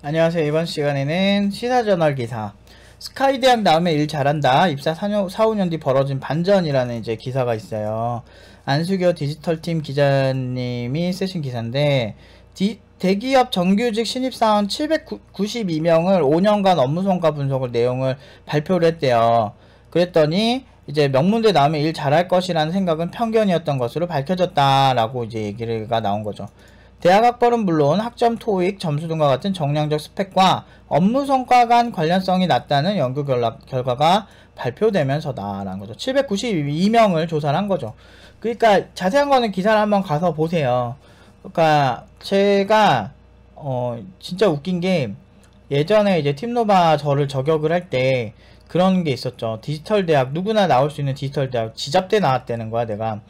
안녕하세요. 이번 시간에는 시사저널 기사 스카이대학 나오면 일 잘한다. 입사 4~5년 뒤 벌어진 반전이라는 이제 기사가 있어요. 안수교 디지털팀 기자님이 쓰신 기사인데 대기업 정규직 신입사원 792명을 5년간 업무성과 분석을 내용을 발표를 했대요. 그랬더니 이제 명문대 나오면 일 잘할 것이라는 생각은 편견이었던 것으로 밝혀졌다라고 이제 얘기가 나온 거죠. 대학 학벌은 물론 학점, 토익, 점수 등과 같은 정량적 스펙과 업무 성과 간 관련성이 낮다는 연구 결과가 발표되면서다 라는 거죠. 792명을 조사를 한 거죠. 그러니까 자세한 거는 기사를 한번 가서 보세요. 그러니까 제가 진짜 웃긴 게 예전에 이제 팀노바 저를 저격을 할 때 그런 게 있었죠. 디지털 대학, 누구나 나올 수 있는 디지털 대학 지잡대 나왔다는 거야 내가.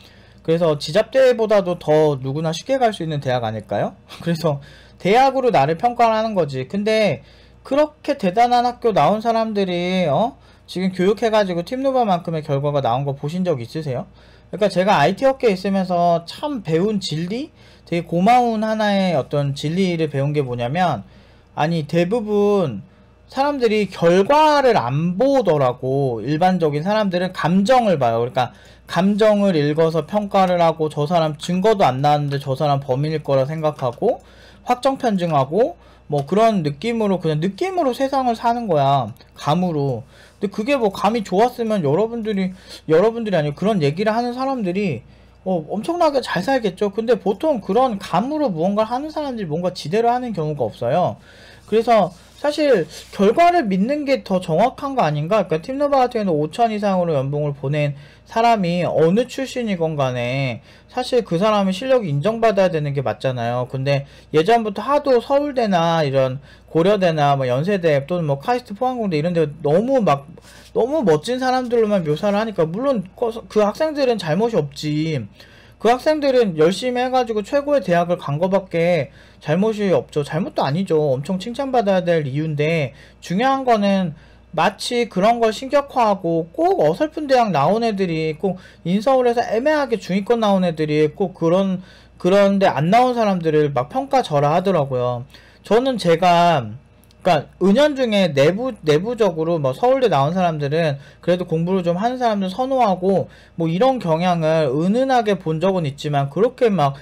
그래서 지잡대보다도 더 누구나 쉽게 갈 수 있는 대학 아닐까요? 그래서 대학으로 나를 평가를 하는 거지. 근데 그렇게 대단한 학교 나온 사람들이 지금 교육해가지고 팀노바만큼의 결과가 나온 거 보신 적 있으세요? 그러니까 제가 IT 업계에 있으면서 참 배운 진리? 되게 고마운 하나의 어떤 진리를 배운 게 뭐냐면, 아니 대부분 사람들이 결과를 안 보더라고. 일반적인 사람들은 감정을 봐요. 그러니까 감정을 읽어서 평가를 하고, 저 사람 증거도 안 나왔는데 저 사람 범인일 거라 생각하고 확정 편증하고 뭐 그런 느낌으로, 그냥 느낌으로 세상을 사는 거야. 감으로. 근데 그게 뭐 감이 좋았으면 여러분들이 아니고 그런 얘기를 하는 사람들이 엄청나게 잘 살겠죠. 근데 보통 그런 감으로 무언가를 하는 사람들이 뭔가 지대로 하는 경우가 없어요. 그래서 사실 결과를 믿는 게 더 정확한 거 아닌가? 그러니까 팀노바 같은 경우는 5천 이상으로 연봉을 보낸 사람이 어느 출신이건 간에 사실 그 사람의 실력이 인정받아야 되는 게 맞잖아요. 근데 예전부터 하도 서울대나 이런 고려대나 뭐 연세대 또는 뭐 카이스트 포항공대 이런 데 너무 멋진 사람들로만 묘사를 하니까, 물론 그 학생들은 잘못이 없지. 그 학생들은 열심히 해가지고 최고의 대학을 간 거밖에 잘못이 없죠. 잘못도 아니죠. 엄청 칭찬받아야 될 이유인데, 중요한 거는 마치 그런 걸 신격화하고 꼭 어설픈 대학 나온 애들이, 꼭 인서울에서 애매하게 중위권 나온 애들이 꼭 그런데 안 나온 사람들을 막 평가절하 하더라고요. 저는 그러니까 은연중에 내부적으로 뭐 서울대 나온 사람들은 그래도 공부를 좀 하는 사람들 선호하고 뭐 이런 경향을 은은하게 본 적은 있지만, 그렇게 막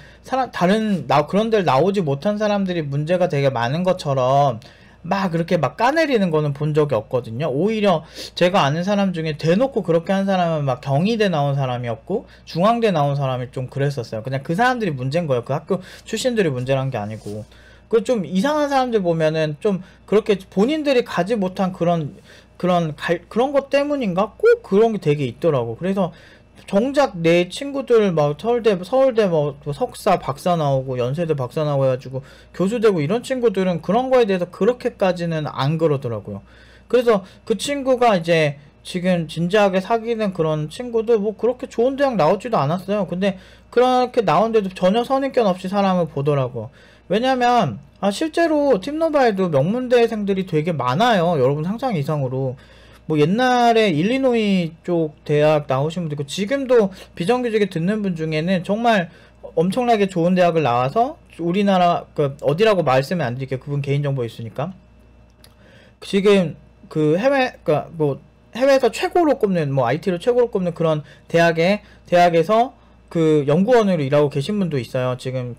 그런 데를 나오지 못한 사람들이 문제가 되게 많은 것처럼 막 그렇게 막 까내리는 거는 본 적이 없거든요. 오히려 제가 아는 사람 중에 대놓고 그렇게 한 사람은 막 경희대 나온 사람이었고 중앙대 나온 사람이 좀 그랬었어요. 그냥 그 사람들이 문제인 거예요. 그 학교 출신들이 문제란 게 아니고. 그 좀 이상한 사람들 보면은 좀 그렇게 본인들이 가지 못한 그런 것 때문인가? 꼭 그런 게 되게 있더라고. 그래서 정작 내 친구들 막 서울대 뭐 석사 박사 나오고 연세대 박사 나오고 해가지고 교수 되고 이런 친구들은 그런 거에 대해서 그렇게까지는 안 그러더라고요. 그래서 그 친구가 이제 지금 진지하게 사귀는 그런 친구도 뭐 그렇게 좋은 대학 나오지도 않았어요. 근데 그렇게 나온데도 전혀 선입견 없이 사람을 보더라고. 왜냐면 실제로 팀노바에도 명문대생들이 되게 많아요. 여러분 상상 이상으로. 뭐 옛날에 일리노이 쪽 대학 나오신 분도 있고, 지금도 비정규직에 듣는 분 중에는 정말 엄청나게 좋은 대학을 나와서, 우리나라 어디라고 말씀은 안 드릴게요. 그분 개인정보 있으니까. 지금 그 그러니까 뭐 해외에서 최고로 꼽는, 뭐 IT로 최고로 꼽는 그런 대학에서 그 연구원으로 일하고 계신 분도 있어요. 지금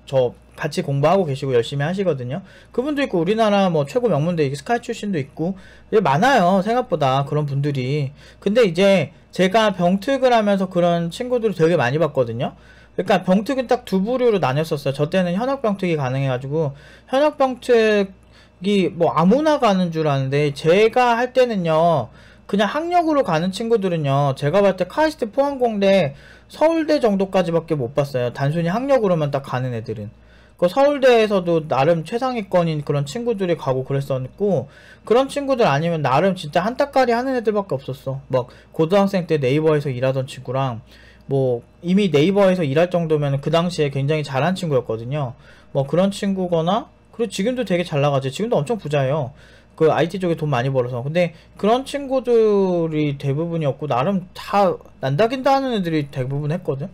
저 같이 공부하고 계시고 열심히 하시거든요. 그분도 있고, 우리나라 뭐 최고 명문대 스카이 출신도 있고 많아요. 생각보다 그런 분들이. 근데 이제 제가 병특을 하면서 그런 친구들을 되게 많이 봤거든요. 그러니까 병특은 딱 두 부류로 나뉘었었어요. 저 때는 현역 병특이 가능해가지고, 현역 병특이 뭐 아무나 가는 줄 아는데, 제가 할 때는요 그냥 학력으로 가는 친구들은요, 제가 봤을 때 카이스트 포항공대 서울대 정도까지밖에 못 봤어요. 단순히 학력으로만 딱 가는 애들은. 그 서울대에서도 나름 최상위권인 그런 친구들이 가고 그랬었고, 그런 친구들 아니면 나름 진짜 한따까리 하는 애들밖에 없었어. 막 고등학생 때 네이버에서 일하던 친구랑, 뭐 이미 네이버에서 일할 정도면 그 당시에 굉장히 잘한 친구였거든요. 뭐 그런 친구거나, 그리고 지금도 되게 잘 나가지. 지금도 엄청 부자예요. 그 IT 쪽에 돈 많이 벌어서. 근데 그런 친구들이 대부분이었고, 나름 다 난다긴다 하는 애들이 대부분 했거든.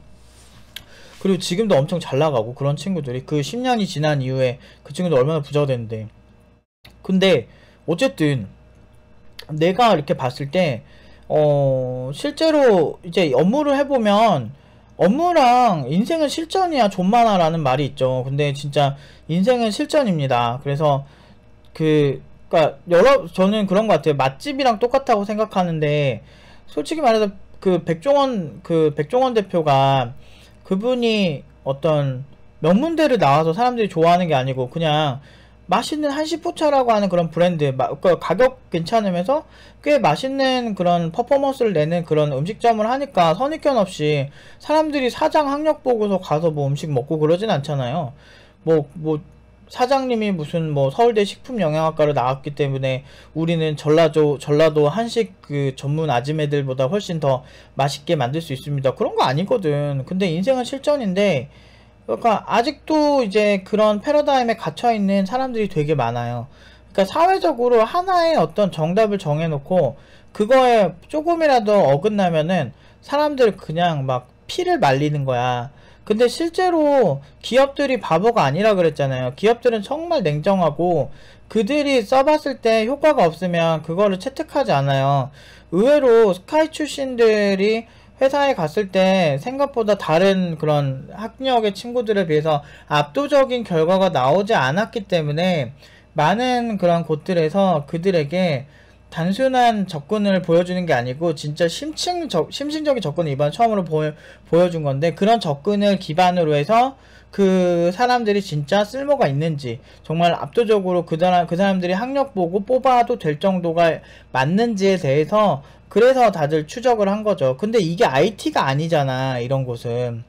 그리고 지금도 엄청 잘 나가고 그런 친구들이 그 10년이 지난 이후에 그 친구들 얼마나 부자가 됐는데. 근데 어쨌든 내가 이렇게 봤을 때 실제로 이제 업무를 해보면 업무랑 인생은 실전이야 존만아라는 말이 있죠. 근데 진짜 인생은 실전입니다. 그래서 그니까 저는 그런 것 같아요. 맛집이랑 똑같다고 생각하는데 솔직히 말해서 그 백종원 대표가 그분이 어떤 명문대를 나와서 사람들이 좋아하는 게 아니고 그냥 맛있는 한식포차라고 하는 그런 브랜드, 가격 괜찮으면서 꽤 맛있는 그런 퍼포먼스를 내는 그런 음식점을 하니까 선입견 없이 사람들이 사장 학력 보고서 가서 뭐 음식 먹고 그러진 않잖아요. 뭐 사장님이 무슨 뭐 서울대 식품영양학과로 나왔기 때문에 우리는 전라도 한식 그 전문 아줌매들보다 훨씬 더 맛있게 만들 수 있습니다. 그런 거 아니거든. 근데 인생은 실전인데 그러니까 아직도 이제 그런 패러다임에 갇혀 있는 사람들이 되게 많아요. 그러니까 사회적으로 하나의 어떤 정답을 정해놓고 그거에 조금이라도 어긋나면은 사람들 그냥 막 피를 말리는 거야. 근데 실제로 기업들이 바보가 아니라 그랬잖아요. 기업들은 정말 냉정하고 그들이 써봤을 때 효과가 없으면 그거를 채택하지 않아요. 의외로 스카이 출신들이 회사에 갔을 때 생각보다 다른 그런 학력의 친구들에 비해서 압도적인 결과가 나오지 않았기 때문에 많은 그런 곳들에서 그들에게 단순한 접근을 보여주는 게 아니고 진짜 심층적인 접근을 이번 처음으로 보여준 건데 그런 접근을 기반으로 해서 그 사람들이 진짜 쓸모가 있는지 정말 압도적으로 그 사람들이 학력 보고 뽑아도 될 정도가 맞는지에 대해서 그래서 다들 추적을 한 거죠. 근데 이게 IT가 아니잖아. 이런 곳은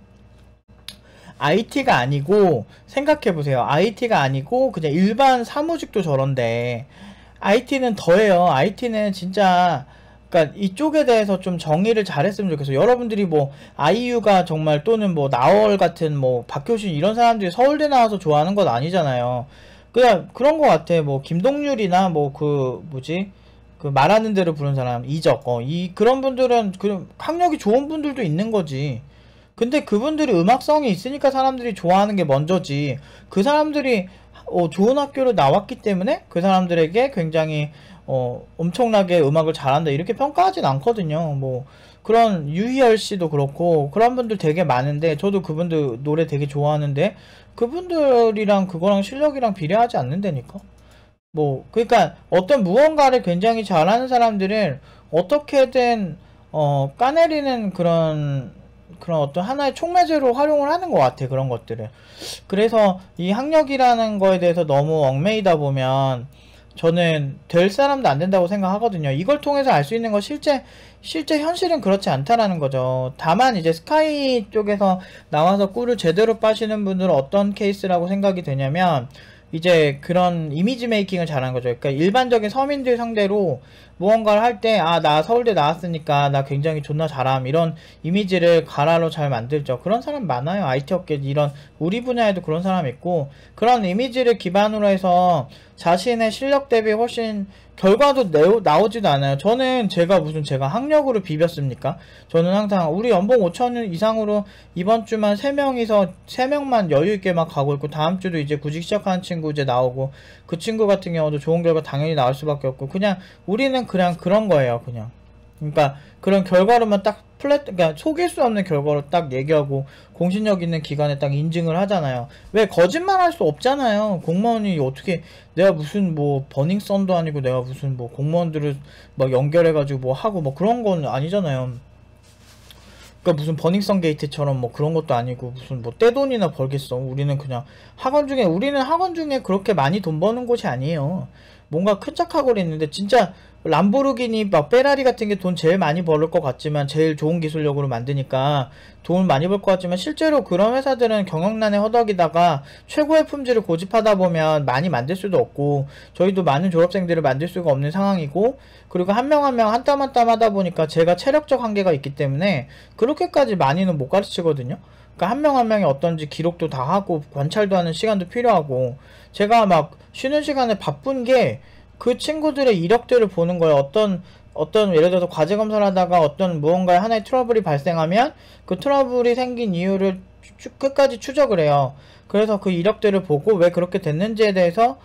IT가 아니고 생각해보세요. IT가 아니고 그냥 일반 사무직도 저런데 IT는 더해요. IT는 진짜 그러니까 이쪽에 대해서 좀 정의를 잘했으면 좋겠어요. 여러분들이 뭐 아이유가 정말 또는 뭐 나얼 같은 뭐 박효신 이런 사람들이 서울대 나와서 좋아하는 건 아니잖아요. 그냥 그런 거 같아. 뭐 김동률이나 뭐 그 뭐지 그 말하는 대로 부른 사람 이적 그런 분들은 그 학력이 좋은 분들도 있는 거지. 근데 그분들이 음악성이 있으니까 사람들이 좋아하는 게 먼저지. 그 사람들이 좋은 학교로 나왔기 때문에 그 사람들에게 굉장히 엄청나게 음악을 잘한다 이렇게 평가하진 않거든요. 뭐 그런 유희열 씨도 그렇고 그런 분들 되게 많은데 저도 그분들 노래 되게 좋아하는데 그분들이랑 그거랑 실력이랑 비례하지 않는다니까. 뭐 그러니까 어떤 무언가를 굉장히 잘하는 사람들은 어떻게든 까내리는 그런 어떤 하나의 촉매제로 활용을 하는 것 같아. 그런 것들을. 그래서 이 학력이라는 거에 대해서 너무 얽매이다 보면 저는 될 사람도 안 된다고 생각하거든요. 이걸 통해서 알 수 있는 건 실제 현실은 그렇지 않다라는 거죠. 다만 이제 스카이 쪽에서 나와서 꿀을 제대로 빠시는 분들은 어떤 케이스라고 생각이 되냐면 이제 그런 이미지 메이킹을 잘하는 거죠. 그러니까 일반적인 서민들 상대로 무언가를 할 때 나 서울대 나왔으니까 나 굉장히 존나 잘함 이런 이미지를 가라로 잘 만들죠. 그런 사람 많아요. IT 업계 이런 우리 분야에도 그런 사람 있고 그런 이미지를 기반으로 해서 자신의 실력 대비 훨씬 결과도 나오지도 않아요. 제가 학력으로 비볐습니까? 저는 항상 우리 연봉 5천원 이상으로 이번 주만 3명만 여유있게 막 가고 있고 다음 주도 이제 구직 시작하는 친구 이제 나오고 그 친구 같은 경우도 좋은 결과 당연히 나올 수밖에 없고 우리는 그냥 그런 거예요. 그러니까 그런 결과로만 딱 그러니까 속일 수 없는 결과로 딱 얘기하고 공신력 있는 기관에 딱 인증을 하잖아요. 왜 거짓말 할 수 없잖아요. 공무원이 어떻게 내가 무슨 뭐 버닝썬도 아니고 내가 무슨 뭐 공무원들을 막 연결해가지고 뭐 하고 뭐 그런 건 아니잖아요. 그러니까 무슨 버닝썬 게이트처럼 뭐 그런 것도 아니고 무슨 뭐 떼돈이나 벌겠어. 우리는 학원 중에 그렇게 많이 돈 버는 곳이 아니에요. 뭔가 큰 착하고 있는데 진짜 람보르기니 막 페라리 같은 게 돈 제일 많이 벌을 것 같지만 제일 좋은 기술력으로 만드니까 돈을 많이 벌 것 같지만 실제로 그런 회사들은 경영난에 허덕이다가 최고의 품질을 고집하다 보면 많이 만들 수도 없고 저희도 많은 졸업생들을 만들 수가 없는 상황이고 그리고 한 명 한 명 한 땀 한 땀 하다 보니까 제가 체력적 한계가 있기 때문에 그렇게까지 많이는 못 가르치거든요. 그러니까 한 명 한 명이 어떤지 기록도 다 하고 관찰도 하는 시간도 필요하고 제가 막 쉬는 시간에 바쁜 게 그 친구들의 이력들을 보는 거예요. 어떤 예를 들어서 과제 검사를 하다가 어떤 무언가에 하나의 트러블이 발생하면 그 트러블이 생긴 이유를 끝까지 추적을 해요. 그래서 그 이력들을 보고 왜 그렇게 됐는지에 대해서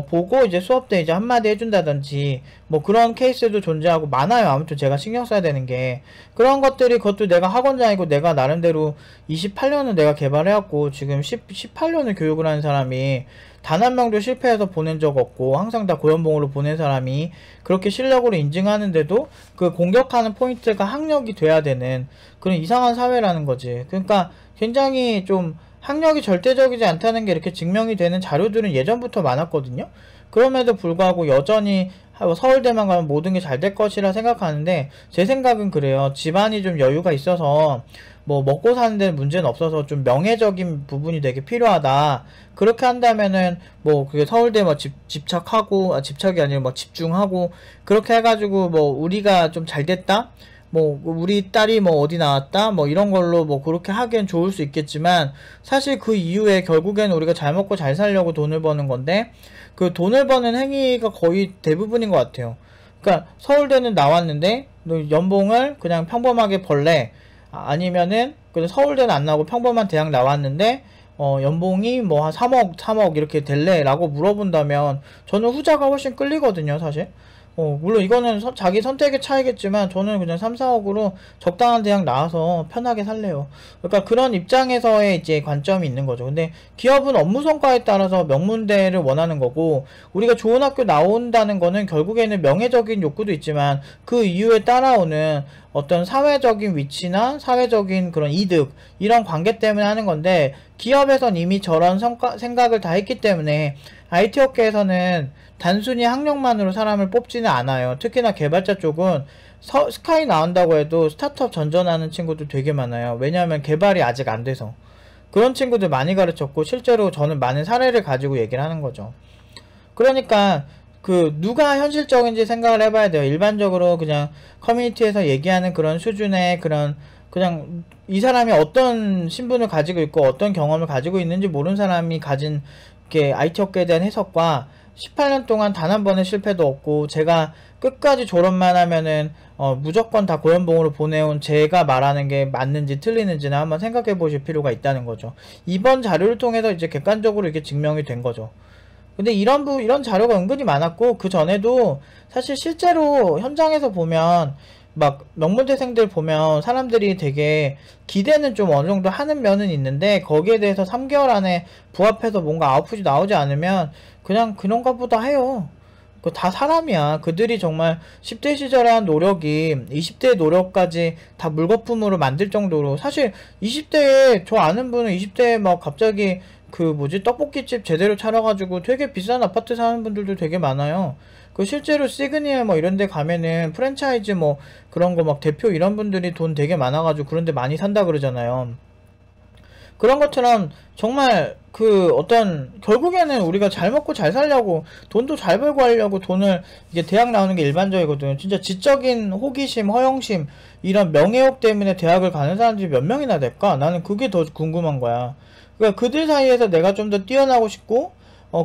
보고 이제 수업 때 이제 한마디 해준다든지 뭐 그런 케이스도 존재하고 많아요. 아무튼 제가 신경 써야 되는 게 그런 것들이 그것도 내가 학원장이고 내가 나름대로 28년을 내가 개발해왔고 지금 18년을 교육을 하는 사람이 단 한 명도 실패해서 보낸 적 없고 항상 다 고연봉으로 보낸 사람이 그렇게 실력으로 인증하는데도 그 공격하는 포인트가 학력이 돼야 되는 그런 이상한 사회라는 거지. 그러니까 굉장히 좀 학력이 절대적이지 않다는 게 이렇게 증명이 되는 자료들은 예전부터 많았거든요. 그럼에도 불구하고 여전히 서울대만 가면 모든 게 잘 될 것이라 생각하는데 제 생각은 그래요. 집안이 좀 여유가 있어서 뭐 먹고 사는 데는 문제는 없어서 좀 명예적인 부분이 되게 필요하다. 그렇게 한다면은 뭐 그게 서울대 뭐 집착하고 집착이 아니라 뭐 집중하고 그렇게 해가지고 뭐 우리가 좀 잘 됐다. 뭐 우리 딸이 뭐 어디 나왔다 뭐 이런 걸로 뭐 그렇게 하기엔 좋을 수 있겠지만 사실 그 이후에 결국에는 우리가 잘 먹고 잘 살려고 돈을 버는 건데 그 돈을 버는 행위가 거의 대부분인 것 같아요. 그러니까 서울대는 나왔는데 연봉을 그냥 평범하게 벌래. 아니면은 그래서 서울대는 안 나오고 평범한 대학 나왔는데 연봉이 뭐 한 3억 이렇게 될래? 라고 물어본다면 저는 후자가 훨씬 끌리거든요, 사실. 물론 이거는 자기 선택의 차이겠지만 저는 그냥 3, 4억으로 적당한 대학 나와서 편하게 살래요. 그러니까 그런 입장에서의 이제 관점이 있는 거죠. 근데 기업은 업무 성과에 따라서 명문대를 원하는 거고 우리가 좋은 학교 나온다는 거는 결국에는 명예적인 욕구도 있지만 그 이유에 따라오는 어떤 사회적인 위치나 사회적인 그런 이득 이런 관계 때문에 하는 건데 기업에선 이미 저런 생각을 다 했기 때문에 IT 업계에서는 단순히 학력만으로 사람을 뽑지는 않아요. 특히나 개발자 쪽은 스카이 나온다고 해도 스타트업 전전하는 친구들 되게 많아요. 왜냐하면 개발이 아직 안 돼서. 그런 친구들 많이 가르쳤고 실제로 저는 많은 사례를 가지고 얘기를 하는 거죠. 그러니까 그 누가 현실적인지 생각을 해봐야 돼요. 일반적으로 그냥 커뮤니티에서 얘기하는 그런 수준의 그런 그냥 이 사람이 어떤 신분을 가지고 있고 어떤 경험을 가지고 있는지 모르는 사람이 가진 이렇게 IT 업계에 대한 해석과 18년 동안 단 한 번의 실패도 없고 제가 끝까지 졸업만 하면은 무조건 다 고연봉으로 보내온 제가 말하는 게 맞는지 틀리는지는 한번 생각해 보실 필요가 있다는 거죠. 이번 자료를 통해서 이제 객관적으로 이게 증명이 된 거죠. 근데 이런 자료가 은근히 많았고 그 전에도 사실 실제로 현장에서 보면 막 명문대생들 보면 사람들이 되게 기대는 좀 어느 정도 하는 면은 있는데 거기에 대해서 3개월 안에 부합해서 뭔가 아웃풋이 나오지 않으면 그냥 그런가 보다 해요. 그 다 사람이야. 그들이 정말 10대 시절에 한 노력이 20대의 노력까지 다 물거품으로 만들 정도로 사실 20대에 저 아는 분은 20대에 막 갑자기 그 뭐지 떡볶이집 제대로 차려가지고 되게 비싼 아파트 사는 분들도 되게 많아요. 그 실제로 시그니엘 뭐 이런 데 가면은 프랜차이즈 뭐 그런 거 막 대표 이런 분들이 돈 되게 많아가지고 그런 데 많이 산다 그러잖아요. 그런 것처럼 정말 그 어떤 결국에는 우리가 잘 먹고 잘 살려고 돈도 잘 벌고 하려고 돈을 이게 대학 나오는 게 일반적이거든요. 진짜 지적인 호기심, 허영심 이런 명예욕 때문에 대학을 가는 사람들이 몇 명이나 될까? 나는 그게 더 궁금한 거야. 그러니까 그들 사이에서 내가 좀 더 뛰어나고 싶고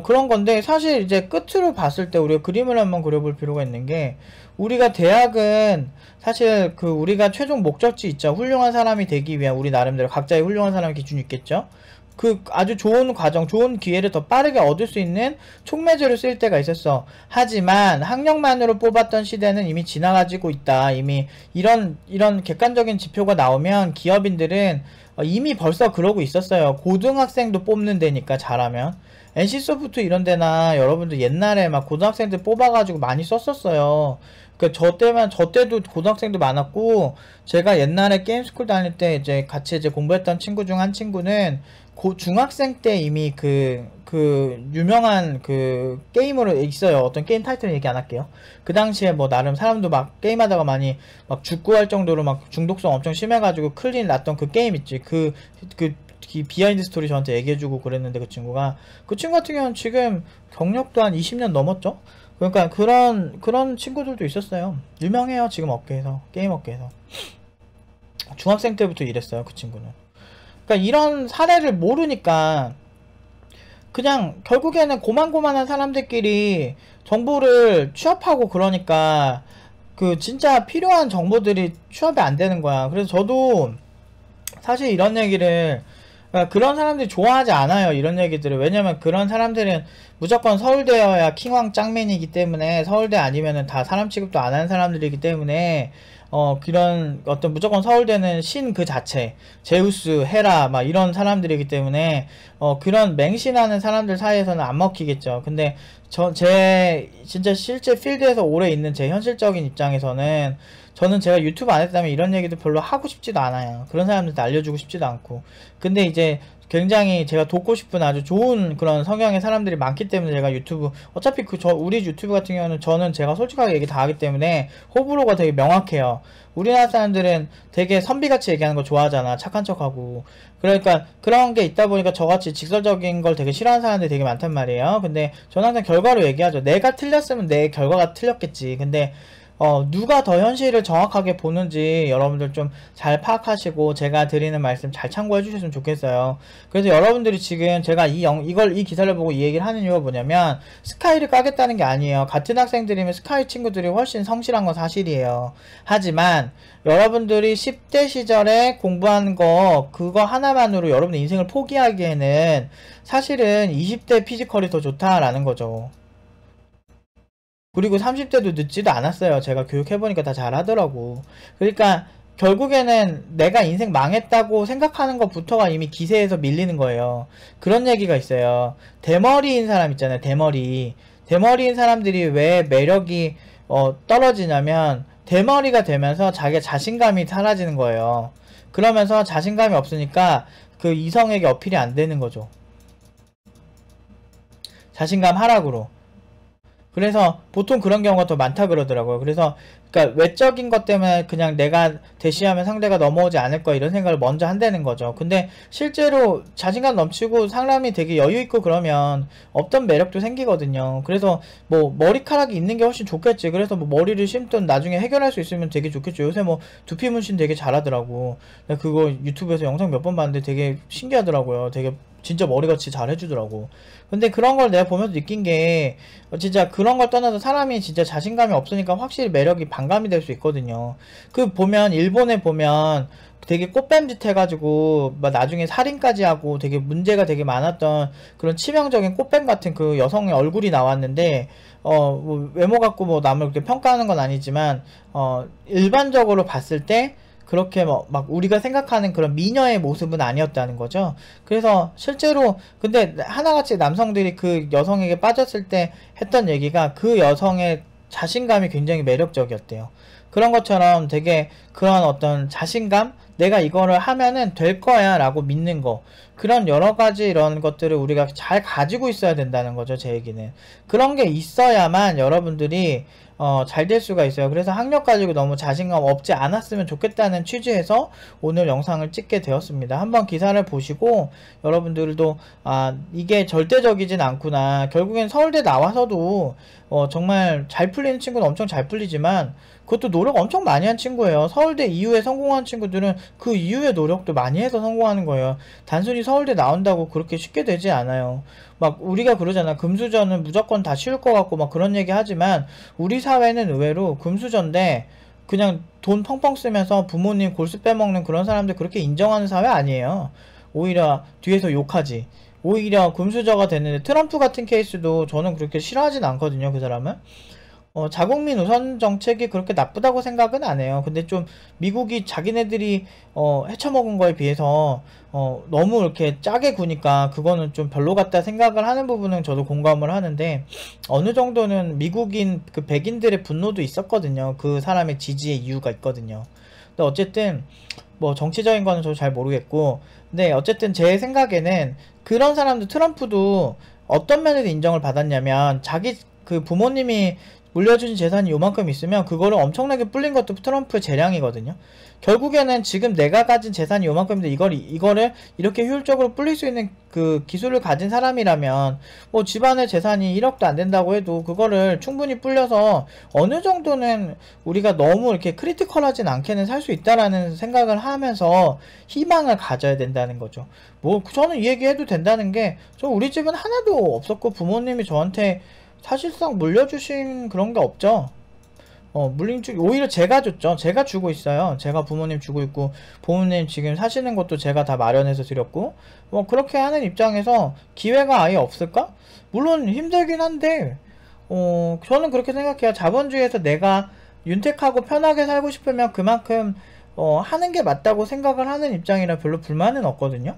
그런 건데 사실 이제 끝으로 봤을 때 우리가 그림을 한번 그려볼 필요가 있는 게 우리가 대학은 사실 그 우리가 최종 목적지 있죠. 훌륭한 사람이 되기 위한 우리 나름대로 각자의 훌륭한 사람 기준이 있겠죠. 그 아주 좋은 과정, 좋은 기회를 더 빠르게 얻을 수 있는 촉매제로 쓰일 때가 있었어. 하지만 학력만으로 뽑았던 시대는 이미 지나가지고 있다. 이미 이런 객관적인 지표가 나오면 기업인들은 이미 벌써 그러고 있었어요. 고등학생도 뽑는 데니까 잘하면. NC소프트 이런 데나 여러분들 옛날에 막 고등학생들 뽑아가지고 많이 썼었어요. 그 저 때도 고등학생도 많았고 제가 옛날에 게임스쿨 다닐 때 이제 같이 이제 공부했던 친구 중 한 친구는 중학생 때 이미 그 유명한 그 게임으로 있어요. 어떤 게임 타이틀은 얘기 안 할게요. 그 당시에 뭐 나름 사람도 막 게임하다가 많이 막 죽고 할 정도로 막 중독성 엄청 심해가지고 큰일 났던 그 게임 있지. 그 비하인드 스토리 저한테 얘기해주고 그랬는데 그 친구 같은 경우는 지금 경력도 한 20년 넘었죠? 그러니까 그런 친구들도 있었어요. 유명해요, 지금 업계에서. 게임 업계에서. 중학생 때부터 일했어요, 그 친구는. 그러니까 이런 사례를 모르니까 그냥 결국에는 고만고만한 사람들끼리 정보를 취합하고 그러니까 그 진짜 필요한 정보들이 취합이 안 되는 거야. 그래서 저도 사실 이런 얘기를 그러니까 그런 사람들이 좋아하지 않아요, 이런 얘기들을. 왜냐면 그런 사람들은 무조건 서울대여야 킹왕 짱맨이기 때문에, 서울대 아니면은 다 사람 취급도 안 하는 사람들이기 때문에, 그런 어떤 무조건 서울대는 신 그 자체, 제우스, 헤라 막 이런 사람들이기 때문에 그런 맹신하는 사람들 사이에서는 안 먹히겠죠. 근데 제 진짜 실제 필드에서 오래 있는 제 현실적인 입장에서는, 저는 제가 유튜브 안 했다면 이런 얘기도 별로 하고 싶지도 않아요. 그런 사람들한테 알려주고 싶지도 않고. 근데 이제 굉장히 제가 돕고 싶은 아주 좋은 그런 성향의 사람들이 많기 때문에, 제가 유튜브, 어차피 우리 유튜브 같은 경우는 저는 제가 솔직하게 얘기 다 하기 때문에 호불호가 되게 명확해요. 우리나라 사람들은 되게 선비같이 얘기하는 거 좋아하잖아. 착한 척하고. 그러니까 그런 게 있다 보니까 저같이 직설적인 걸 되게 싫어하는 사람들이 되게 많단 말이에요. 근데 저는 항상 결과로 얘기하죠. 내가 틀렸으면 내 결과가 틀렸겠지. 근데 누가 더 현실을 정확하게 보는지 여러분들 좀 잘 파악하시고 제가 드리는 말씀 잘 참고해 주셨으면 좋겠어요. 그래서 여러분들이 지금 제가 이 기사를 보고 이 얘기를 하는 이유가 뭐냐면, 스카이를 까겠다는 게 아니에요. 같은 학생들이면 스카이 친구들이 훨씬 성실한 건 사실이에요. 하지만 여러분들이 10대 시절에 공부한 거, 그거 하나만으로 여러분의 인생을 포기하기에는 사실은 20대 피지컬이 더 좋다라는 거죠. 그리고 30대도 늦지도 않았어요. 제가 교육해보니까 다 잘하더라고. 그러니까 결국에는 내가 인생 망했다고 생각하는 것부터가 이미 기세에서 밀리는 거예요. 그런 얘기가 있어요. 대머리인 사람 있잖아요. 대머리인 사람들이 왜 매력이 떨어지냐면, 대머리가 되면서 자기의 자신감이 사라지는 거예요. 그러면서 자신감이 없으니까 그 이성에게 어필이 안 되는 거죠. 자신감 하락으로. 그래서 보통 그런 경우가 더 많다 그러더라고요. 그래서 그러니까 외적인 것 때문에 그냥 내가 대시하면 상대가 넘어오지 않을 거, 이런 생각을 먼저 한다는 거죠. 근데 실제로 자신감 넘치고 사람이 되게 여유 있고 그러면 없던 매력도 생기거든요. 그래서 뭐 머리카락이 있는 게 훨씬 좋겠지. 그래서 뭐 머리를 심든 나중에 해결할 수 있으면 되게 좋겠죠. 요새 뭐 두피 문신 되게 잘하더라고. 그거 유튜브에서 영상 몇 번 봤는데 되게 신기하더라고요. 되게 진짜 머리같이 잘 해주더라고. 근데 그런 걸 내가 보면서 느낀 게, 진짜 그런 걸 떠나서 사람이 진짜 자신감이 없으니까 확실히 매력이 반감이 될 수 있거든요. 그 보면, 일본에 보면 되게 꽃뱀짓 해가지고 막 나중에 살인까지 하고 되게 문제가 되게 많았던 그런 치명적인 꽃뱀 같은 그 여성의 얼굴이 나왔는데, 뭐 외모 갖고 뭐 남을 그렇게 평가하는 건 아니지만, 일반적으로 봤을 때 그렇게 막 우리가 생각하는 그런 미녀의 모습은 아니었다는 거죠. 그래서 실제로 근데 하나같이 남성들이 그 여성에게 빠졌을 때 했던 얘기가, 그 여성의 자신감이 굉장히 매력적이었대요. 그런 것처럼 되게 그런 어떤 자신감, 내가 이거를 하면은 될 거야 라고 믿는 거, 그런 여러가지 이런 것들을 우리가 잘 가지고 있어야 된다는 거죠. 제 얘기는 그런 게 있어야만 여러분들이 잘 될 수가 있어요. 그래서 학력 가지고 너무 자신감 없지 않았으면 좋겠다는 취지에서 오늘 영상을 찍게 되었습니다. 한번 기사를 보시고 여러분들도 이게 절대적이진 않구나. 결국엔 서울대 나와서도 정말 잘 풀리는 친구는 엄청 잘 풀리지만, 그것도 노력 엄청 많이 한 친구예요. 서울대 이후에 성공한 친구들은 그 이후에 노력도 많이 해서 성공하는 거예요. 단순히 서울대 나온다고 그렇게 쉽게 되지 않아요. 막 우리가 그러잖아. 금수저는 무조건 다 쉬울 것 같고 막 그런 얘기 하지만, 우리 사회는 의외로 금수저인데 그냥 돈 펑펑 쓰면서 부모님 골수 빼먹는 그런 사람들 그렇게 인정하는 사회 아니에요. 오히려 뒤에서 욕하지. 오히려 금수저가 됐는데, 트럼프 같은 케이스도 저는 그렇게 싫어하진 않거든요. 그 사람은 자국민 우선 정책이 그렇게 나쁘다고 생각은 안 해요. 근데 좀 미국이 자기네들이 헤쳐먹은 거에 비해서 너무 이렇게 짜게 구니까 그거는 좀 별로 같다 생각을 하는 부분은 저도 공감을 하는데, 어느 정도는 미국인 그 백인들의 분노도 있었거든요. 그 사람의 지지의 이유가 있거든요. 근데 어쨌든 뭐 정치적인 거는 저도 잘 모르겠고, 근데 어쨌든 제 생각에는 그런 사람들, 트럼프도 어떤 면에서 인정을 받았냐면, 자기 그 부모님이 물려준 재산이 요만큼 있으면 그거를 엄청나게 불린 것도 트럼프의 재량이거든요. 결국에는 지금 내가 가진 재산이 요만큼인데 이거를 이렇게 효율적으로 불릴 수 있는 그 기술을 가진 사람이라면, 뭐 집안의 재산이 1억도 안 된다고 해도 그거를 충분히 불려서 어느 정도는 우리가 너무 이렇게 크리티컬하진 않게는 살 수 있다라는 생각을 하면서 희망을 가져야 된다는 거죠. 뭐 저는 이 얘기 해도 된다는 게, 우리 집은 하나도 없었고 부모님이 저한테 사실상 물려주신 그런 게 없죠. 물린축 오히려 제가 줬죠. 제가 주고 있어요. 제가 부모님 주고 있고, 부모님 지금 사시는 것도 제가 다 마련해서 드렸고, 그렇게 하는 입장에서 기회가 아예 없을까? 물론 힘들긴 한데, 저는 그렇게 생각해요. 자본주의에서 내가 윤택하고 편하게 살고 싶으면 그만큼 하는 게 맞다고 생각을 하는 입장이라 별로 불만은 없거든요.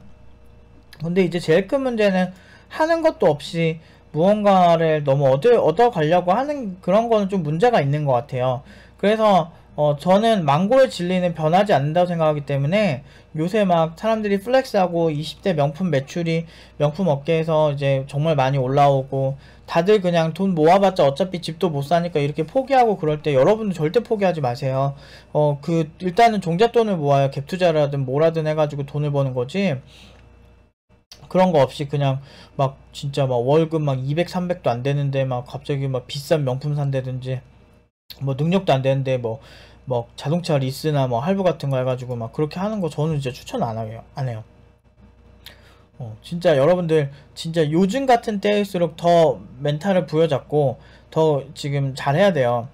근데 이제 제일 큰 문제는 하는 것도 없이 무언가를 너무 얻어가려고 하는 그런 거는 좀 문제가 있는 것 같아요. 그래서 저는 망고의 진리는 변하지 않는다고 생각하기 때문에 요새 막 사람들이 플렉스하고 20대 명품 매출이 명품 업계에서 이제 정말 많이 올라오고, 다들 그냥 돈 모아봤자 어차피 집도 못 사니까 이렇게 포기하고 그럴 때 여러분은 절대 포기하지 마세요. 일단은 종잣돈을 모아요. 갭 투자를 하든 뭐라든 해가지고 돈을 버는 거지. 그런 거 없이 그냥 막 진짜 막 월급 막 200, 300도 안 되는데 막 갑자기 막 비싼 명품 산다든지, 뭐 능력도 안 되는데 뭐 자동차 리스나 뭐 할부 같은 거 해가지고 막 그렇게 하는 거 저는 진짜 추천 안 해요. 진짜 여러분들 진짜 요즘 같은 때일수록 더 멘탈을 부여잡고 더 지금 잘해야 돼요.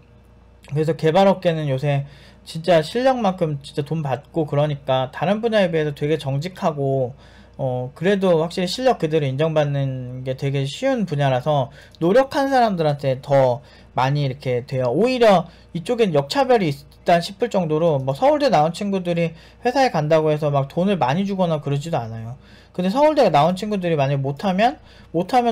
그래서 개발업계는 요새 진짜 실력만큼 진짜 돈 받고, 그러니까 다른 분야에 비해서 되게 정직하고, 그래도 확실히 실력 그대로 인정받는 게 되게 쉬운 분야라서 노력한 사람들한테 더 많이 이렇게 돼요. 오히려 이쪽엔 역차별이 있다 싶을 정도로 뭐 서울대 나온 친구들이 회사에 간다고 해서 막 돈을 많이 주거나 그러지도 않아요. 근데 서울대 나온 친구들이 만약에 못하면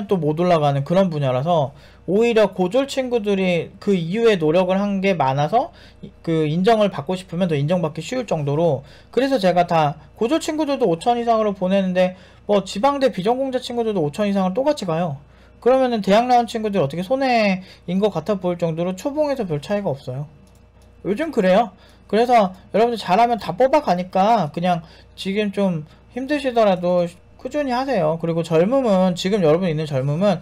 또 못 올라가는 그런 분야라서, 오히려 고졸 친구들이 그 이후에 노력을 한 게 많아서 그 인정을 받고 싶으면 더 인정받기 쉬울 정도로, 그래서 제가 다 고졸 친구들도 5천 이상으로 보내는데 뭐 지방대 비전공자 친구들도 5천 이상을 똑같이 가요. 그러면은 대학 나온 친구들 어떻게 손해인 것 같아 보일 정도로 초봉에서 별 차이가 없어요. 요즘 그래요. 그래서 여러분들 잘하면 다 뽑아가니까 그냥 지금 좀 힘드시더라도 꾸준히 하세요. 그리고 젊음은, 지금 여러분 있는 젊음은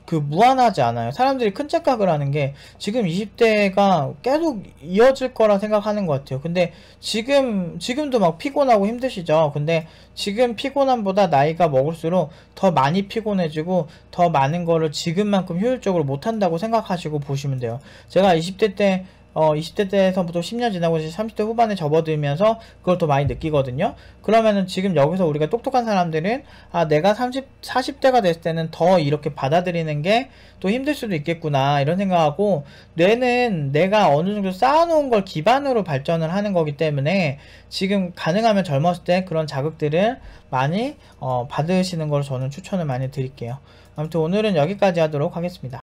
그 무한하지 않아요. 사람들이 큰 착각을 하는 게 지금 20대가 계속 이어질 거라 생각하는 것 같아요. 근데 지금도 막 피곤하고 힘드시죠. 근데 지금 피곤함보다 나이가 먹을수록 더 많이 피곤해지고 더 많은 거를 지금만큼 효율적으로 못한다고 생각하시고 보시면 돼요. 제가 20대 때에서부터 10년 지나고 이제 30대 후반에 접어들면서 그걸 더 많이 느끼거든요. 그러면은 지금 여기서 우리가 똑똑한 사람들은, 내가 40대가 됐을 때는 더 이렇게 받아들이는 게 또 힘들 수도 있겠구나, 이런 생각하고, 뇌는 내가 어느 정도 쌓아놓은 걸 기반으로 발전을 하는 거기 때문에 지금 가능하면 젊었을 때 그런 자극들을 많이 받으시는 걸 저는 추천을 많이 드릴게요. 아무튼 오늘은 여기까지 하도록 하겠습니다.